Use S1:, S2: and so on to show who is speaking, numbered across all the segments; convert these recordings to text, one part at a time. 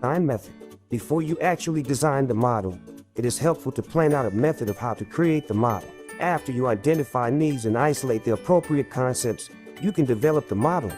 S1: design method. Before you actually design the model, it is helpful to plan out a method of how to create the model. After you identify needs and isolate the appropriate concepts, you can develop the model.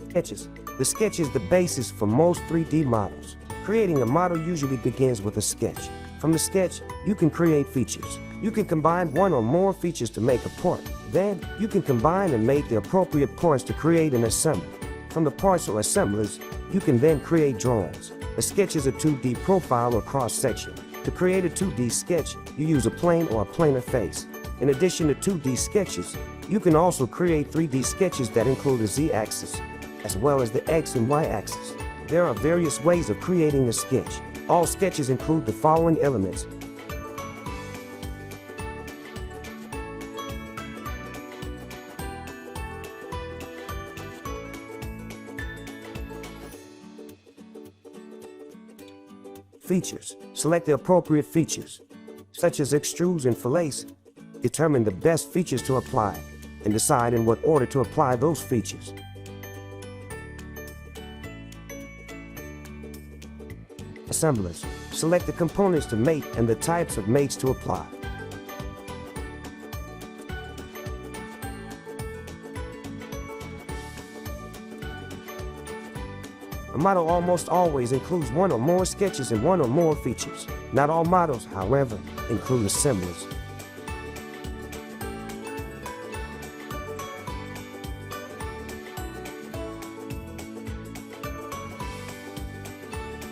S1: Sketches. The sketch is the basis for most 3D models. Creating a model usually begins with a sketch. From the sketch, you can create features. You can combine one or more features to make a part. Then, you can combine and make the appropriate parts to create an assembly. From the parts or assemblies, you can then create drawings. A sketch is a 2D profile or cross-section. To create a 2D sketch, you use a plane or a planar face. In addition to 2D sketches, you can also create 3D sketches that include a Z-axis, as well as the X and Y axis. There are various ways of creating a sketch. All sketches include the following elements. Features. Select the appropriate features, such as extrudes and fillets. Determine the best features to apply, and decide in what order to apply those features. Assemblers. Select the components to mate and the types of mates to apply. A model almost always includes one or more sketches and one or more features. Not all models, however, include assemblers.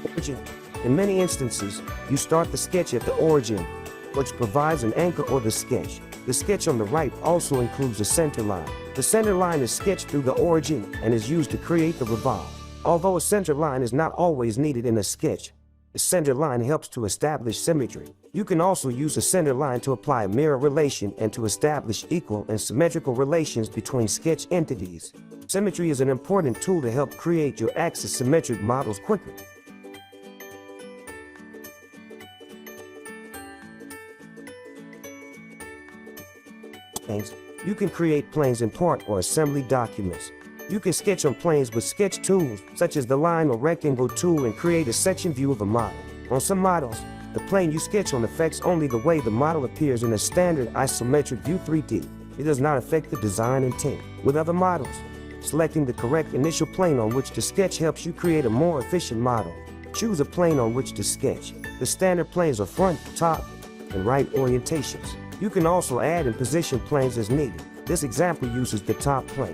S1: Origin. In many instances, you start the sketch at the origin, which provides an anchor or the sketch. The sketch on the right also includes a center line. The center line is sketched through the origin and is used to create the revolve. Although a center line is not always needed in a sketch, the center line helps to establish symmetry. You can also use a center line to apply a mirror relation and to establish equal and symmetrical relations between sketch entities. Symmetry is an important tool to help create your axis-symmetric models quicker. Planes. You can create planes in part or assembly documents. You can sketch on planes with sketch tools, such as the line or rectangle tool, and create a section view of a model. On some models, the plane you sketch on affects only the way the model appears in a standard isometric view 3D. It does not affect the design intent. With other models, selecting the correct initial plane on which to sketch helps you create a more efficient model. Choose a plane on which to sketch. The standard planes are front, top, and right orientations. You can also add and position planes as needed. This example uses the top plane.